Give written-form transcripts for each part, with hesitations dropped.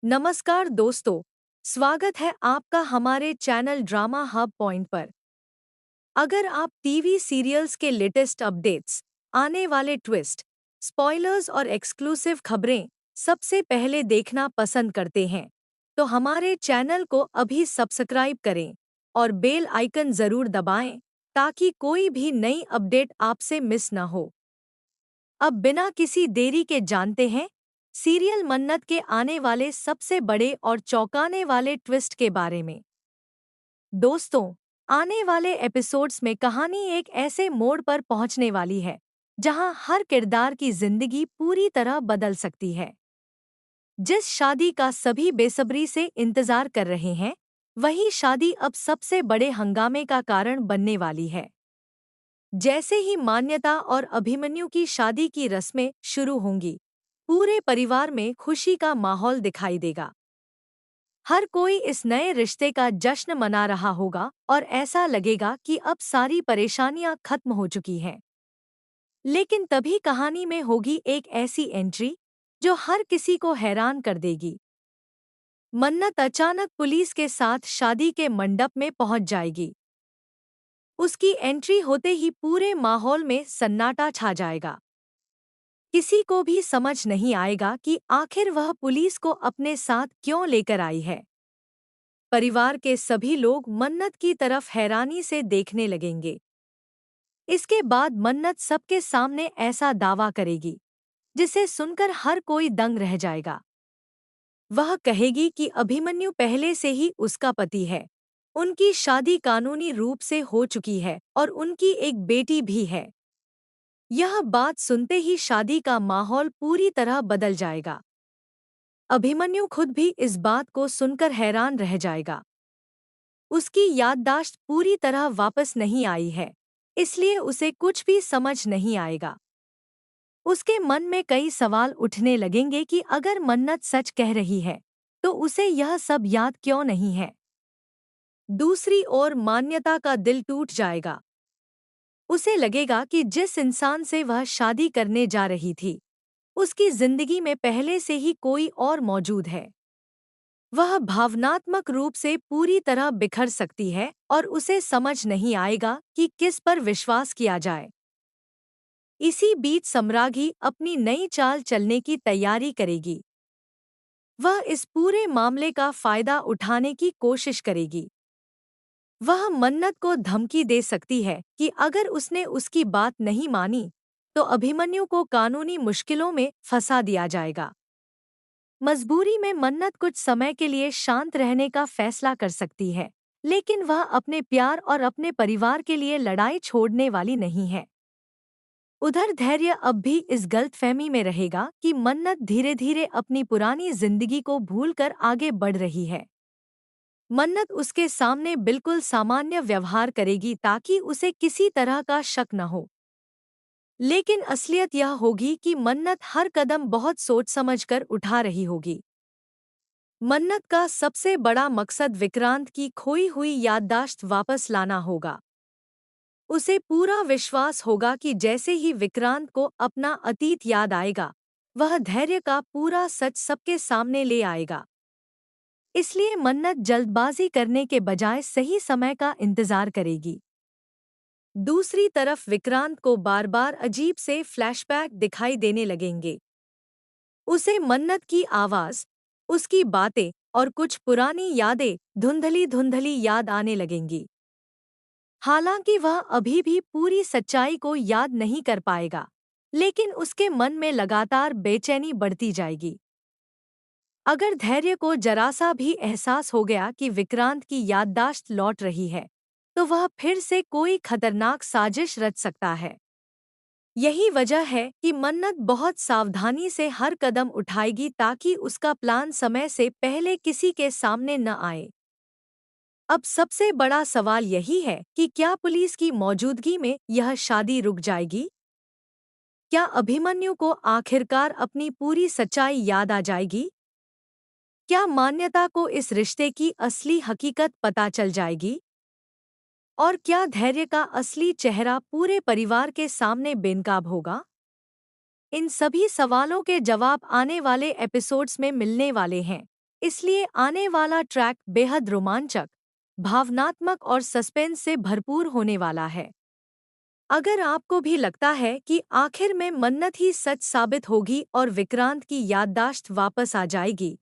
नमस्कार दोस्तों, स्वागत है आपका हमारे चैनल ड्रामा हब पॉइंट पर। अगर आप टीवी सीरियल्स के लेटेस्ट अपडेट्स, आने वाले ट्विस्ट, स्पॉयलर्स और एक्सक्लूसिव खबरें सबसे पहले देखना पसंद करते हैं, तो हमारे चैनल को अभी सब्सक्राइब करें और बेल आइकन ज़रूर दबाएं ताकि कोई भी नई अपडेट आपसे मिस न हो। अब बिना किसी देरी के जानते हैं सीरियल मन्नत के आने वाले सबसे बड़े और चौंकाने वाले ट्विस्ट के बारे में। दोस्तों, आने वाले एपिसोड्स में कहानी एक ऐसे मोड़ पर पहुंचने वाली है जहां हर किरदार की जिंदगी पूरी तरह बदल सकती है। जिस शादी का सभी बेसब्री से इंतजार कर रहे हैं, वही शादी अब सबसे बड़े हंगामे का कारण बनने वाली है। जैसे ही मान्यता और अभिमन्यु की शादी की रस्में शुरू होंगी, पूरे परिवार में खुशी का माहौल दिखाई देगा। हर कोई इस नए रिश्ते का जश्न मना रहा होगा और ऐसा लगेगा कि अब सारी परेशानियां खत्म हो चुकी हैं। लेकिन तभी कहानी में होगी एक ऐसी एंट्री जो हर किसी को हैरान कर देगी। मन्नत अचानक पुलिस के साथ शादी के मंडप में पहुंच जाएगी। उसकी एंट्री होते ही पूरे माहौल में सन्नाटा छा जाएगा। किसी को भी समझ नहीं आएगा कि आखिर वह पुलिस को अपने साथ क्यों लेकर आई है। परिवार के सभी लोग मन्नत की तरफ हैरानी से देखने लगेंगे। इसके बाद मन्नत सबके सामने ऐसा दावा करेगी जिसे सुनकर हर कोई दंग रह जाएगा। वह कहेगी कि अभिमन्यु पहले से ही उसका पति है, उनकी शादी कानूनी रूप से हो चुकी है और उनकी एक बेटी भी है। यह बात सुनते ही शादी का माहौल पूरी तरह बदल जाएगा। अभिमन्यु खुद भी इस बात को सुनकर हैरान रह जाएगा। उसकी याददाश्त पूरी तरह वापस नहीं आई है, इसलिए उसे कुछ भी समझ नहीं आएगा। उसके मन में कई सवाल उठने लगेंगे कि अगर मन्नत सच कह रही है, तो उसे यह सब याद क्यों नहीं है। दूसरी ओर मान्यता का दिल टूट जाएगा। उसे लगेगा कि जिस इंसान से वह शादी करने जा रही थी, उसकी जिंदगी में पहले से ही कोई और मौजूद है। वह भावनात्मक रूप से पूरी तरह बिखर सकती है और उसे समझ नहीं आएगा कि किस पर विश्वास किया जाए। इसी बीच सम्राज्ञी अपनी नई चाल चलने की तैयारी करेगी। वह इस पूरे मामले का फायदा उठाने की कोशिश करेगी। वह मन्नत को धमकी दे सकती है कि अगर उसने उसकी बात नहीं मानी, तो अभिमन्यु को कानूनी मुश्किलों में फंसा दिया जाएगा। मजबूरी में मन्नत कुछ समय के लिए शांत रहने का फैसला कर सकती है, लेकिन वह अपने प्यार और अपने परिवार के लिए लड़ाई छोड़ने वाली नहीं है। उधर धैर्य अब भी इस गलतफहमी में रहेगा कि मन्नत धीरे धीरे अपनी पुरानी जिंदगी को भूलकर आगे बढ़ रही है। मन्नत उसके सामने बिल्कुल सामान्य व्यवहार करेगी ताकि उसे किसी तरह का शक न हो। लेकिन असलियत यह होगी कि मन्नत हर कदम बहुत सोच समझकर उठा रही होगी। मन्नत का सबसे बड़ा मकसद विक्रांत की खोई हुई याददाश्त वापस लाना होगा। उसे पूरा विश्वास होगा कि जैसे ही विक्रांत को अपना अतीत याद आएगा, वह धैर्य का पूरा सच सबके सामने ले आएगा। इसलिए मन्नत जल्दबाजी करने के बजाय सही समय का इंतजार करेगी। दूसरी तरफ विक्रांत को बार बार अजीब से फ्लैशबैक दिखाई देने लगेंगे। उसे मन्नत की आवाज़, उसकी बातें और कुछ पुरानी यादें धुंधली धुंधली याद आने लगेंगी। हालांकि वह अभी भी पूरी सच्चाई को याद नहीं कर पाएगा, लेकिन उसके मन में लगातार बेचैनी बढ़ती जाएगी। अगर धैर्य को जरा सा भी एहसास हो गया कि विक्रांत की याददाश्त लौट रही है, तो वह फिर से कोई खतरनाक साजिश रच सकता है। यही वजह है कि मन्नत बहुत सावधानी से हर कदम उठाएगी ताकि उसका प्लान समय से पहले किसी के सामने न आए। अब सबसे बड़ा सवाल यही है कि क्या पुलिस की मौजूदगी में यह शादी रुक जाएगी? क्या अभिमन्यु को आखिरकार अपनी पूरी सच्चाई याद आ जाएगी? क्या मान्यता को इस रिश्ते की असली हकीकत पता चल जाएगी? और क्या धैर्य का असली चेहरा पूरे परिवार के सामने बेनकाब होगा? इन सभी सवालों के जवाब आने वाले एपिसोड्स में मिलने वाले हैं। इसलिए आने वाला ट्रैक बेहद रोमांचक, भावनात्मक और सस्पेंस से भरपूर होने वाला है। अगर आपको भी लगता है कि आखिर में मन्नत ही सच साबित होगी और विक्रांत की याददाश्त वापस आ जाएगी,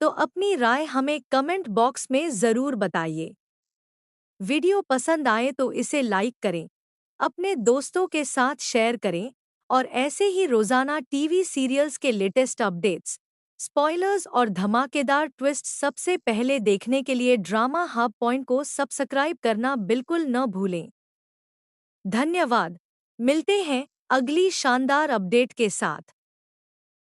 तो अपनी राय हमें कमेंट बॉक्स में ज़रूर बताइए। वीडियो पसंद आए तो इसे लाइक करें, अपने दोस्तों के साथ शेयर करें और ऐसे ही रोज़ाना टीवी सीरियल्स के लेटेस्ट अपडेट्स, स्पॉयलर्स और धमाकेदार ट्विस्ट सबसे पहले देखने के लिए ड्रामा हब पॉइंट को सब्सक्राइब करना बिल्कुल न भूलें। धन्यवाद। मिलते हैं अगली शानदार अपडेट के साथ।